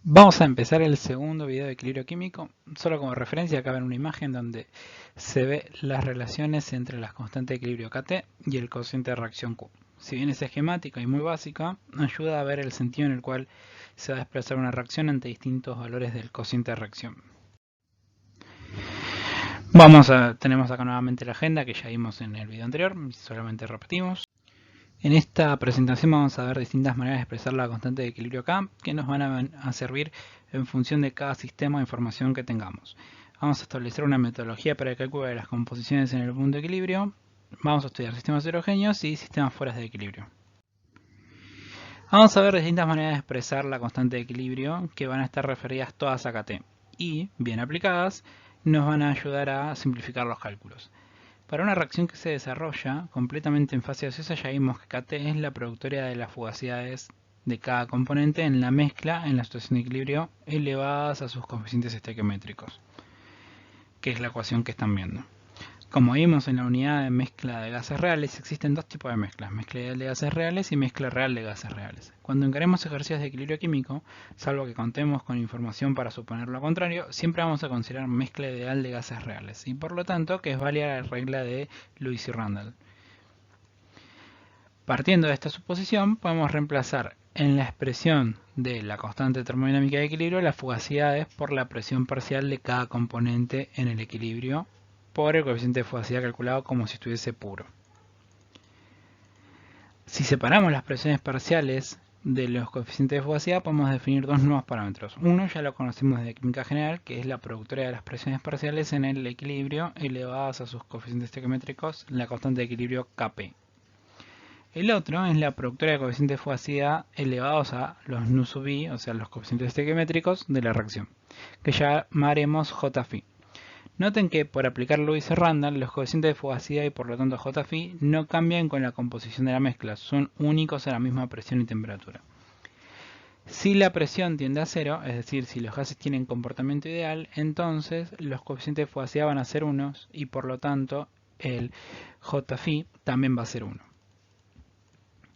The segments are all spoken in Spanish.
Vamos a empezar el segundo video de equilibrio químico. Solo como referencia, acá ven una imagen donde se ve las relaciones entre las constantes de equilibrio Kt y el cociente de reacción Q. Si bien es esquemática y muy básica, ayuda a ver el sentido en el cual se va a expresar una reacción ante distintos valores del cociente de reacción. Tenemos acá nuevamente la agenda que ya vimos en el video anterior, solamente repetimos. En esta presentación vamos a ver distintas maneras de expresar la constante de equilibrio K que nos van a servir en función de cada sistema de información que tengamos. Vamos a establecer una metodología para el cálculo de las composiciones en el punto de equilibrio. Vamos a estudiar sistemas heterogéneos y sistemas fuera de equilibrio. Vamos a ver distintas maneras de expresar la constante de equilibrio que van a estar referidas todas a Kt y, bien aplicadas, nos van a ayudar a simplificar los cálculos. Para una reacción que se desarrolla completamente en fase gaseosa, ya vimos que Kt es la productoria de las fugacidades de cada componente en la mezcla en la situación de equilibrio elevadas a sus coeficientes estequiométricos, que es la ecuación que están viendo. Como vimos en la unidad de mezcla de gases reales, existen dos tipos de mezclas, mezcla ideal de gases reales y mezcla real de gases reales. Cuando encaremos ejercicios de equilibrio químico, salvo que contemos con información para suponer lo contrario, siempre vamos a considerar mezcla ideal de gases reales, y por lo tanto que es válida la regla de Lewis y Randall. Partiendo de esta suposición, podemos reemplazar en la expresión de la constante termodinámica de equilibrio las fugacidades por la presión parcial de cada componente en el equilibrio por el coeficiente de fugacidad calculado como si estuviese puro. Si separamos las presiones parciales de los coeficientes de fugacidad, podemos definir dos nuevos parámetros. Uno ya lo conocemos de química general, que es la productoria de las presiones parciales en el equilibrio elevadas a sus coeficientes estequiométricos, la constante de equilibrio Kp. El otro es la productoria de coeficientes de fugacidad elevados a los nu sub i, o sea, los coeficientes estequiométricos de la reacción, que llamaremos Jφ. Noten que por aplicar Lewis y Randall, los coeficientes de fugacidad y por lo tanto Jφ no cambian con la composición de la mezcla, son únicos a la misma presión y temperatura. Si la presión tiende a cero, es decir, si los gases tienen comportamiento ideal, entonces los coeficientes de fugacidad van a ser unos y por lo tanto el Jφ también va a ser 1.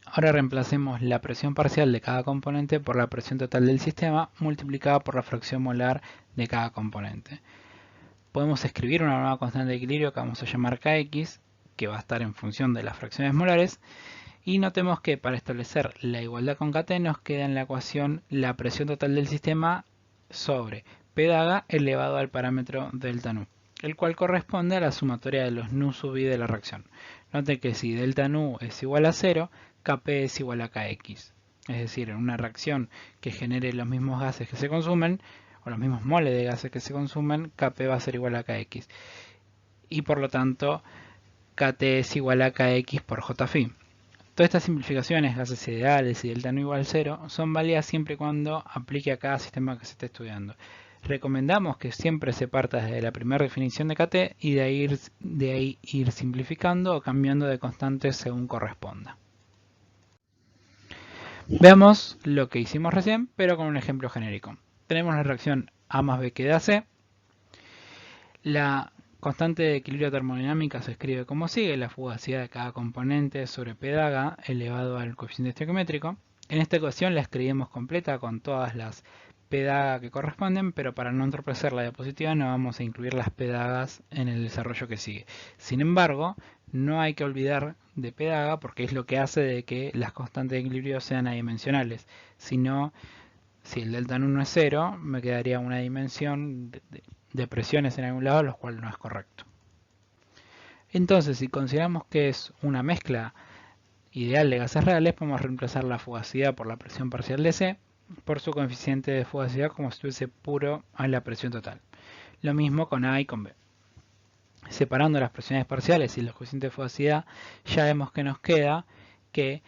Ahora reemplacemos la presión parcial de cada componente por la presión total del sistema multiplicada por la fracción molar de cada componente. Podemos escribir una nueva constante de equilibrio que vamos a llamar Kx, que va a estar en función de las fracciones molares, y notemos que para establecer la igualdad con Kt nos queda en la ecuación la presión total del sistema sobre P daga elevado al parámetro delta nu, el cual corresponde a la sumatoria de los nu sub i de la reacción. Note que si delta nu es igual a 0, Kp es igual a Kx. Es decir, en una reacción que genere los mismos gases que se consumen, o los mismos moles de gases que se consumen, Kp va a ser igual a Kx. Y por lo tanto, Kt es igual a Kx por Jφ. Todas estas simplificaciones, gases ideales y delta nu igual a 0, son válidas siempre y cuando aplique a cada sistema que se esté estudiando. Recomendamos que siempre se parta desde la primera definición de Kt y de ahí ir simplificando o cambiando de constante según corresponda. Veamos lo que hicimos recién, pero con un ejemplo genérico. Tenemos la reacción A más B que da C. La constante de equilibrio termodinámica se escribe como sigue: la fugacidad de cada componente sobre P daga elevado al coeficiente estequiométrico. En esta ecuación la escribimos completa con todas las P daga que corresponden, pero para no entorpecer la diapositiva no vamos a incluir las P dagas en el desarrollo que sigue. Sin embargo, no hay que olvidar de P daga porque es lo que hace de que las constantes de equilibrio sean adimensionales. Si no, si el delta nu no es 0, me quedaría una dimensión de presiones en algún lado, lo cual no es correcto. Entonces, si consideramos que es una mezcla ideal de gases reales, podemos reemplazar la fugacidad por la presión parcial de C por su coeficiente de fugacidad como si estuviese puro a la presión total. Lo mismo con A y con B. Separando las presiones parciales y los coeficientes de fugacidad, ya vemos que nos queda que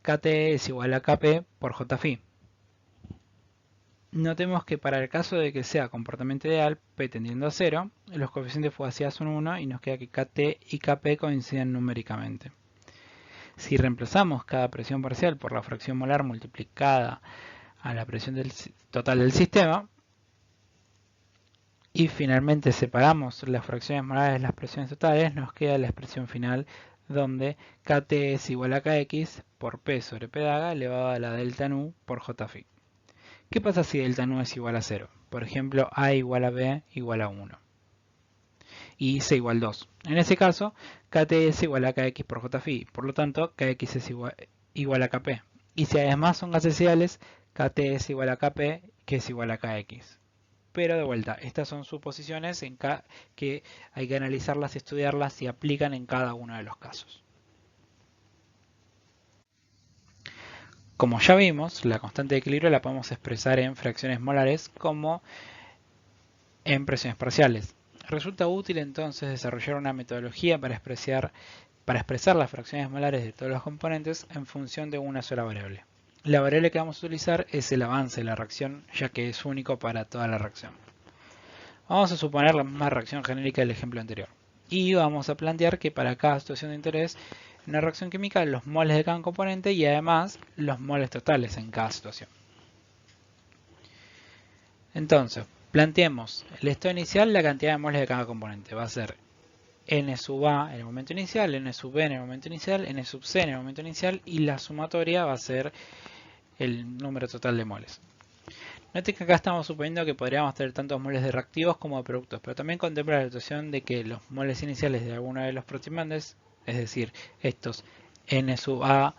Kt es igual a Kp por Jφ. Notemos que para el caso de que sea comportamiento ideal, P tendiendo a 0, los coeficientes de fugacidad son 1 y nos queda que Kt y Kp coinciden numéricamente. Si reemplazamos cada presión parcial por la fracción molar multiplicada a la presión total del sistema, y finalmente separamos las fracciones molares de las presiones totales, nos queda la expresión final donde Kt es igual a Kx por P sobre P daga elevado a la delta nu por Jφ. ¿Qué pasa si delta nu es igual a 0? Por ejemplo, A igual a B igual a 1 y C igual a 2. En ese caso, Kt es igual a Kx por J phi, por lo tanto, Kx es igual a Kp. Y si además son gases ideales, Kt es igual a Kp, que es igual a Kx. Pero de vuelta, estas son suposiciones que hay que analizarlas y estudiarlas si aplican en cada uno de los casos. Como ya vimos, la constante de equilibrio la podemos expresar en fracciones molares como en presiones parciales. Resulta útil entonces desarrollar una metodología para expresar las fracciones molares de todos los componentes en función de una sola variable. La variable que vamos a utilizar es el avance de la reacción, ya que es único para toda la reacción. Vamos a suponer la misma reacción genérica del ejemplo anterior. Y vamos a plantear que para cada situación de interés en una reacción química los moles de cada componente y además los moles totales en cada situación. Entonces, planteemos el estado inicial, la cantidad de moles de cada componente. Va a ser N sub A en el momento inicial, N sub B en el momento inicial, N sub C en el momento inicial y la sumatoria va a ser el número total de moles. Note que acá estamos suponiendo que podríamos tener tantos moles de reactivos como de productos, pero también contempla la situación de que los moles iniciales de alguno de los protimandes, es decir, estos N sub A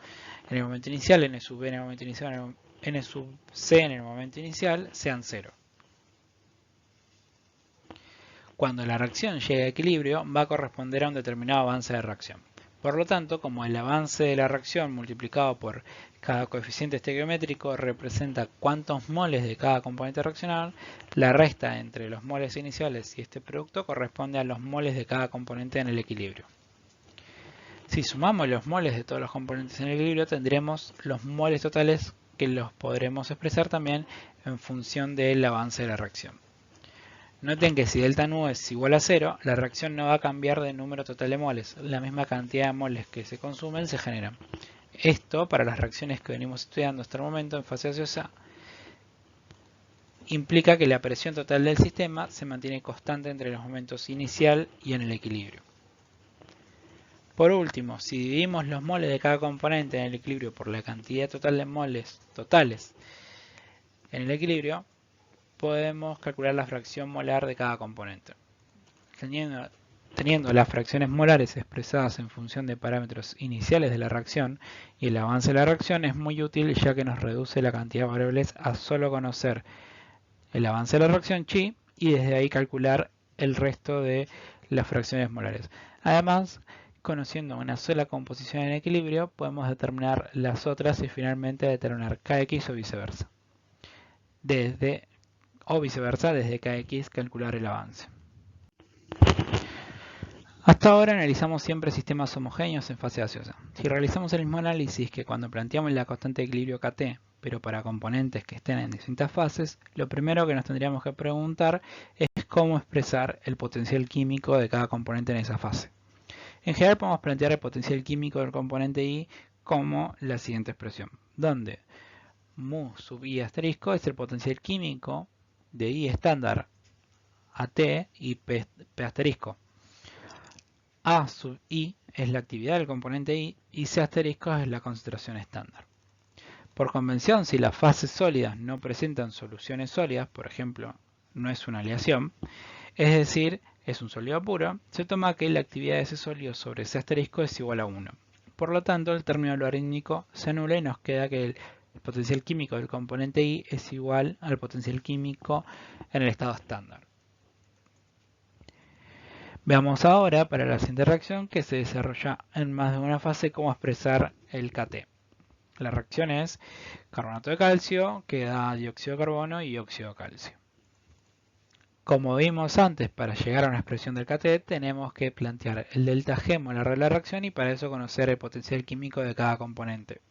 en el momento inicial, N sub B en el momento inicial, N sub C en el momento inicial, sean 0. Cuando la reacción llegue a equilibrio, va a corresponder a un determinado avance de reacción. Por lo tanto, como el avance de la reacción multiplicado por cada coeficiente estequiométrico representa cuántos moles de cada componente reaccional, la resta entre los moles iniciales y este producto corresponde a los moles de cada componente en el equilibrio. Si sumamos los moles de todos los componentes en el equilibrio, tendremos los moles totales que los podremos expresar también en función del avance de la reacción. Noten que si delta nu es igual a 0, la reacción no va a cambiar de número total de moles. La misma cantidad de moles que se consumen se generan. Esto, para las reacciones que venimos estudiando hasta el momento en fase gaseosa, implica que la presión total del sistema se mantiene constante entre los momentos inicial y en el equilibrio. Por último, si dividimos los moles de cada componente en el equilibrio por la cantidad total de moles totales en el equilibrio, podemos calcular la fracción molar de cada componente. Teniendo las fracciones molares expresadas en función de parámetros iniciales de la reacción y el avance de la reacción es muy útil ya que nos reduce la cantidad de variables a solo conocer el avance de la reacción chi y desde ahí calcular el resto de las fracciones molares. Además, conociendo una sola composición en equilibrio, podemos determinar las otras y finalmente determinar Kx o viceversa. Desde Kx calcular el avance. Hasta ahora analizamos siempre sistemas homogéneos en fase gaseosa. Si realizamos el mismo análisis que cuando planteamos la constante de equilibrio Kt, pero para componentes que estén en distintas fases, lo primero que nos tendríamos que preguntar es cómo expresar el potencial químico de cada componente en esa fase. En general podemos plantear el potencial químico del componente I como la siguiente expresión, donde mu sub I asterisco es el potencial químico de I estándar a T y P asterisco. A sub I es la actividad del componente I y C asterisco es la concentración estándar. Por convención, si las fases sólidas no presentan soluciones sólidas, por ejemplo, no es una aleación, es decir, es un sólido puro, se toma que la actividad de ese sólido sobre C asterisco es igual a 1. Por lo tanto, el término logarítmico se anula y nos queda que el potencial químico del componente I es igual al potencial químico en el estado estándar. Veamos ahora, para la siguiente reacción, que se desarrolla en más de una fase, cómo expresar el Kt. La reacción es carbonato de calcio, que da dióxido de carbono y óxido de calcio. Como vimos antes, para llegar a una expresión del Kt, tenemos que plantear el delta G molar de la reacción y para eso conocer el potencial químico de cada componente.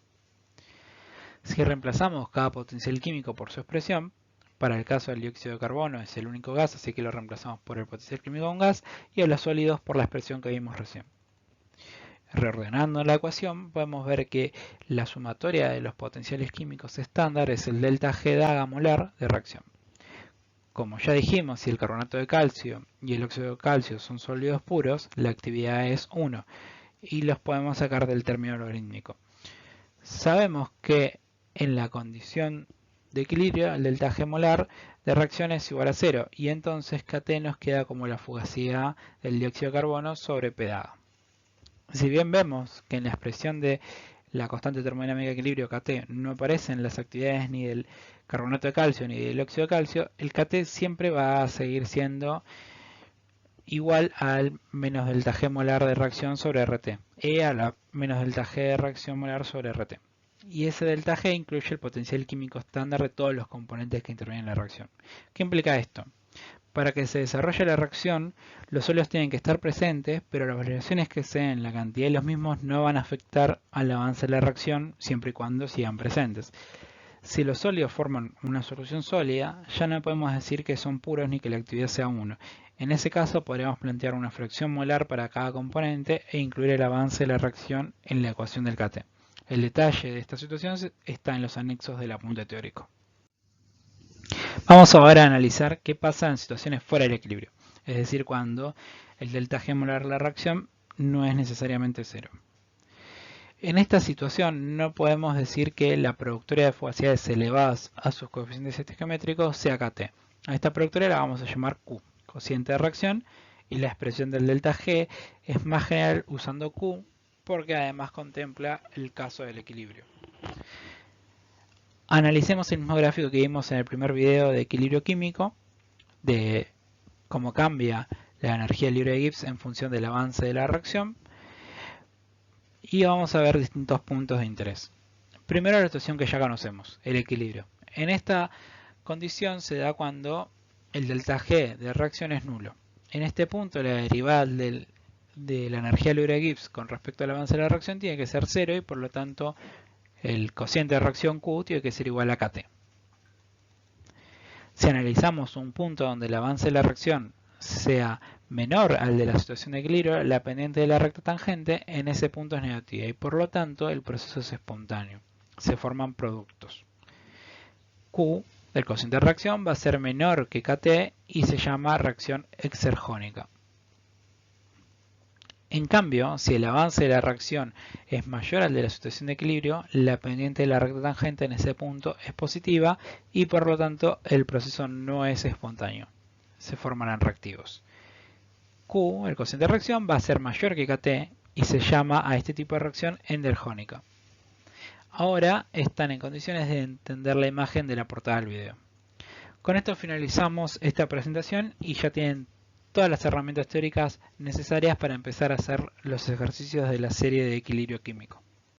Si reemplazamos cada potencial químico por su expresión, para el caso del dióxido de carbono es el único gas, así que lo reemplazamos por el potencial químico de un gas, y a los sólidos por la expresión que vimos recién. Reordenando la ecuación, podemos ver que la sumatoria de los potenciales químicos estándar es el delta G daga molar de reacción. Como ya dijimos, si el carbonato de calcio y el óxido de calcio son sólidos puros, la actividad es 1 y los podemos sacar del término logarítmico. Sabemos que en la condición de equilibrio, el delta G molar de reacción es igual a 0 y entonces Kt nos queda como la fugacidad del dióxido de carbono sobre P dada. Si bien vemos que en la expresión de la constante termodinámica de equilibrio Kt no aparecen las actividades ni del carbonato de calcio ni del óxido de calcio, el Kt siempre va a seguir siendo igual al menos delta G molar de reacción sobre RT, E a la menos delta G de reacción molar sobre RT. Y ese delta G incluye el potencial químico estándar de todos los componentes que intervienen en la reacción. ¿Qué implica esto? Para que se desarrolle la reacción, los sólidos tienen que estar presentes, pero las variaciones que se den en la cantidad de los mismos no van a afectar al avance de la reacción siempre y cuando sigan presentes. Si los sólidos forman una solución sólida, ya no podemos decir que son puros ni que la actividad sea 1. En ese caso podríamos plantear una fracción molar para cada componente e incluir el avance de la reacción en la ecuación del Kt. El detalle de esta situación está en los anexos del apunte teórico. Vamos ahora a analizar qué pasa en situaciones fuera del equilibrio, es decir, cuando el delta G molar de la reacción no es necesariamente 0. En esta situación no podemos decir que la productoria de fugacidades elevadas a sus coeficientes estequiométricos sea Kt. A esta productoria la vamos a llamar Q, cociente de reacción, y la expresión del delta G es más general usando Q porque además contempla el caso del equilibrio. Analicemos el mismo gráfico que vimos en el primer video de equilibrio químico, de cómo cambia la energía libre de Gibbs en función del avance de la reacción, y vamos a ver distintos puntos de interés. Primero la situación que ya conocemos, el equilibrio. En esta condición se da cuando el delta G de reacción es nulo. En este punto la derivada de la energía libre de Gibbs con respecto al avance de la reacción tiene que ser 0 y por lo tanto el cociente de reacción Q tiene que ser igual a Kt. Si analizamos un punto donde el avance de la reacción sea menor al de la situación de equilibrio, la pendiente de la recta tangente en ese punto es negativa y por lo tanto el proceso es espontáneo. Se forman productos. Q, el cociente de reacción, va a ser menor que Kt y se llama reacción exergónica. En cambio, si el avance de la reacción es mayor al de la situación de equilibrio, la pendiente de la recta tangente en ese punto es positiva y por lo tanto el proceso no es espontáneo. Se formarán reactivos. Q, el cociente de reacción, va a ser mayor que Kt y se llama a este tipo de reacción endergónica. Ahora están en condiciones de entender la imagen de la portada del video. Con esto finalizamos esta presentación y ya tienen todas las herramientas teóricas necesarias para empezar a hacer los ejercicios de la serie de equilibrio químico.